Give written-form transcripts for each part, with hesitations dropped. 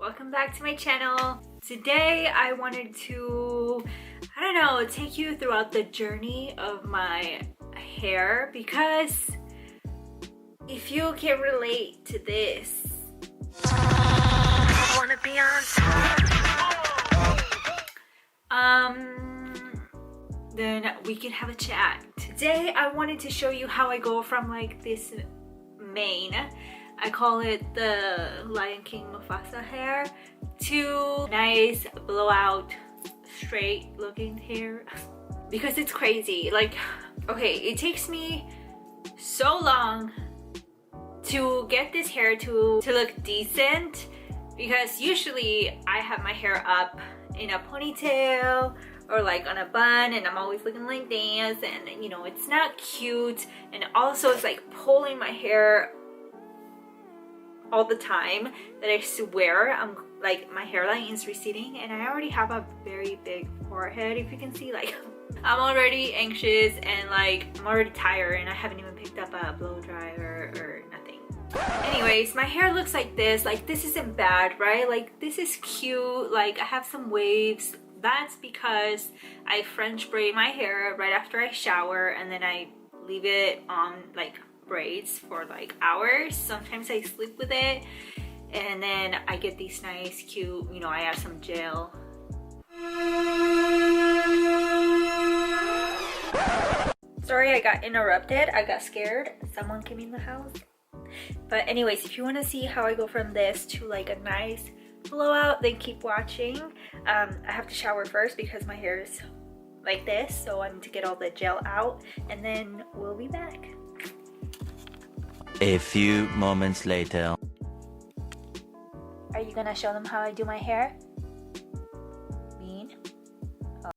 welcome back to my channel. Today I wanted to, I don't know, take you throughout the journey of my hair, because if you can relate to this, I wanna be on then we can have a chat. Today I wanted to show you how I go from like this mane, I call it the Lion King Mufasa hair, to nice blowout straight looking hair, because it's crazy. Like, okay, it takes me so long to get this hair to look decent, because usually I have my hair up in a ponytail or like on a bun, and I'm always looking like this, and you know, it's not cute, and also it's like pulling my hair all the time that I swear I'm like, my hairline is receding, and I already have a very big forehead. If you can see, like, I'm already anxious and like I'm already tired, and I haven't even picked up a blow dryer or nothing. Anyways, my hair looks like this. Like, this isn't bad, right? Like, this is cute. Like, I have some waves. That's because I French braid my hair right after I shower, and then I leave it on like braids for like hours. Sometimes I sleep with it, and then I get these nice cute, you know, I add some gel. Sorry, I got interrupted. I got scared. Someone came in the house. But anyways, if you want to see how I go from this to like a nice blowout, then keep watching. I have to shower first because my hair is like this, so I need to get all the gel out, and then we'll be back. A few moments later. Are you gonna show them how I do my hair? Mean? Oh.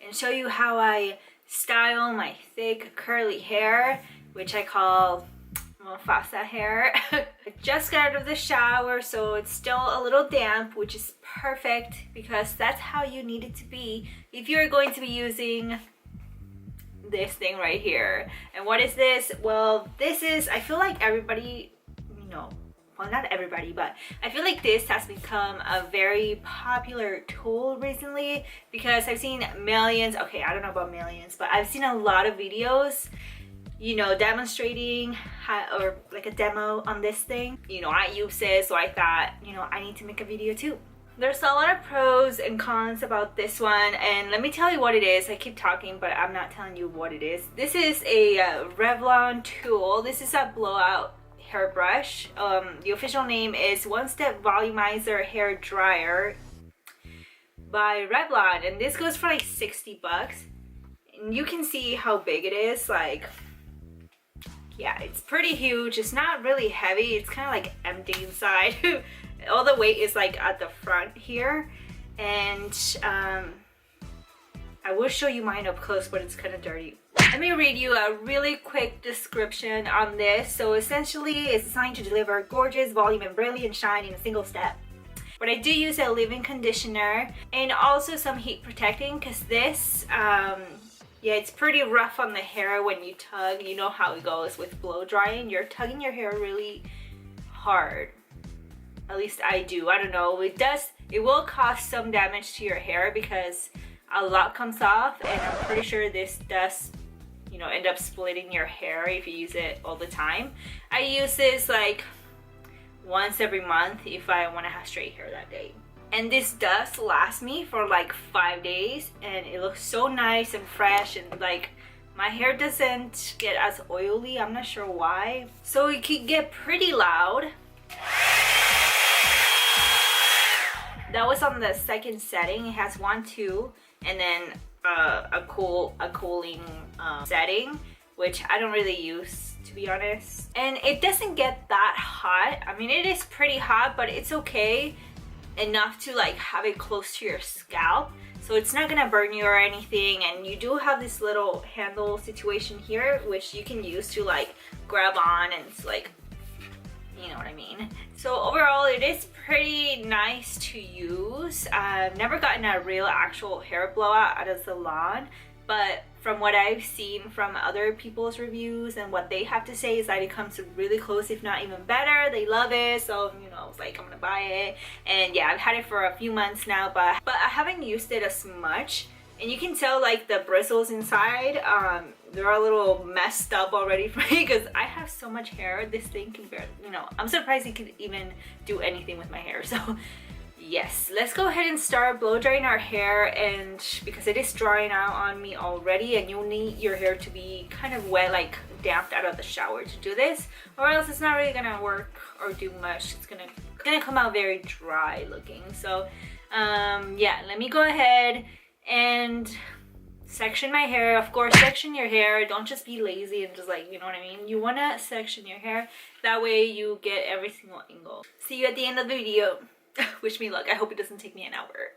Show you how I style my thick curly hair, which I call Mufasa hair. I just got out of the shower, so it's still a little damp, which is perfect because that's how you need it to be if you're going to be using this thing right here. And what is this? Well, this is, I feel like everybody, you know, well, not everybody, but I feel like this has become a very popular tool recently, because I've seen millions, okay, I don't know about millions, but I've seen a lot of videos, you know, demonstrating how, or like a demo on this thing. You know, I use it, so I thought, you know, I need to make a video too. There's a lot of pros and cons about this one, and let me tell you what it is. I keep talking, but I'm not telling you what it is. This is a Revlon tool. This is a blowout hairbrush. The official name is One Step Volumizer Hair Dryer by Revlon, and this goes for like 60 bucks. And you can see how big it is. Like, yeah, it's pretty huge. It's not really heavy. It's kind of like empty inside. All the weight is like at the front here, and I will show you mine up close, but it's kind of dirty. Let me read you a really quick description on this. So essentially, it's designed to deliver gorgeous volume and brilliant shine in a single step. But I do use a leave-in conditioner and also some heat protecting, because this, yeah, it's pretty rough on the hair when you tug. You know how it goes with blow drying. You're tugging your hair really hard. At least I do. I don't know. It will cause some damage to your hair because a lot comes off, and I'm pretty sure this does you know, end up splitting your hair if you use it all the time. I use this like once every month if I want to have straight hair that day. And this does last me for like 5 days, and it looks so nice and fresh, and like my hair doesn't get as oily. I'm not sure why. So it can get pretty loud. That was on the second setting. It has 1, 2, and then a cooling setting, which I don't really use, to be honest. And it doesn't get that hot. I mean, it is pretty hot, but it's okay enough to like have it close to your scalp, so it's not gonna burn you or anything. And you do have this little handle situation here, which you can use to like grab on, and it's like, you know what I mean. So overall, it is pretty nice to use. I've never gotten a real actual hair blowout at a salon, but from what I've seen from other people's reviews and what they have to say is that it comes really close, if not even better. They love it, so you know, I was like, I'm gonna buy it. And yeah, I've had it for a few months now, but I haven't used it as much. And you can tell like the bristles inside, they're a little messed up already for me because I have so much hair. This thing can barely, you know, I'm surprised it could even do anything with my hair. So yes, let's go ahead and start blow drying our hair, and because it is drying out on me already, and you'll need your hair to be kind of wet, like damped out of the shower to do this, or else it's not really gonna work or do much. It's gonna come out very dry looking. So yeah, let me go ahead and section my hair. Of course, section your hair. Don't just be lazy and just like, you know what I mean. You want to section your hair, that way you get every single angle. See you at the end of the video. Wish me luck. I hope it doesn't take me an hour.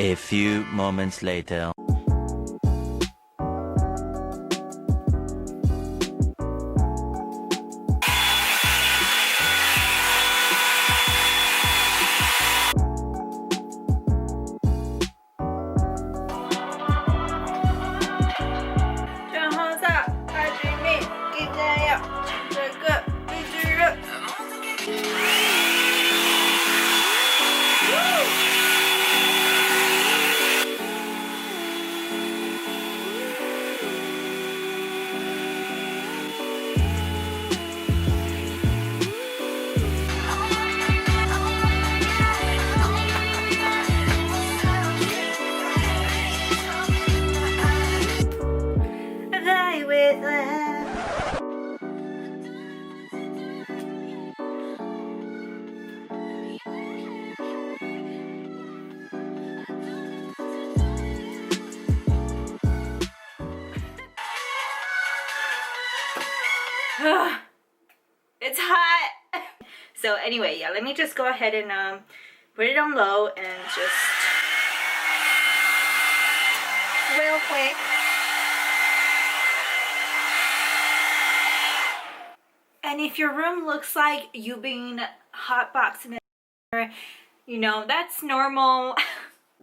A few moments later. It's hot. So anyway, yeah, let me just go ahead and put it on low and just real quick. And if your room looks like you've been hotboxing it, you know, that's normal.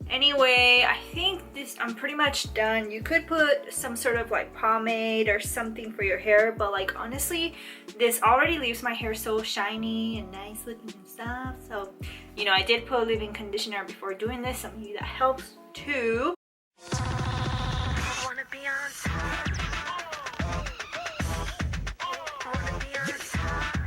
Anyway, I think I'm pretty much done. You could put some sort of like pomade or something for your hair, but like honestly, this already leaves my hair so shiny and nice looking and stuff. So, you know, I did put a leave-in conditioner before doing this. So maybe that helps too. Wanna be on top. Wanna be on top.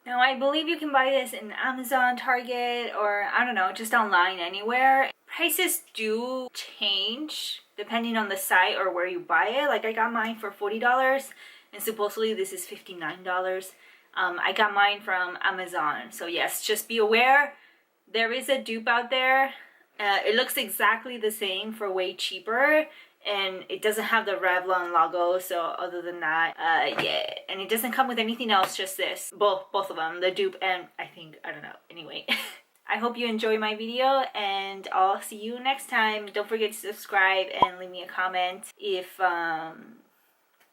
Now I believe you can buy this in Amazon, Target, or I don't know, just online anywhere. Prices do change depending on the site or where you buy it. Like I got mine for $40 and supposedly this is $59. I got mine from Amazon. So yes, just be aware there is a dupe out there. It looks exactly the same for way cheaper, and it doesn't have the Revlon logo. So other than that, yeah, and it doesn't come with anything else, just this, both of them, the dupe and I don't know, anyway. I hope you enjoy my video, and I'll see you next time. Don't forget to subscribe and leave me a comment if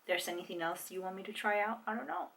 there's anything else you want me to try out. I don't know.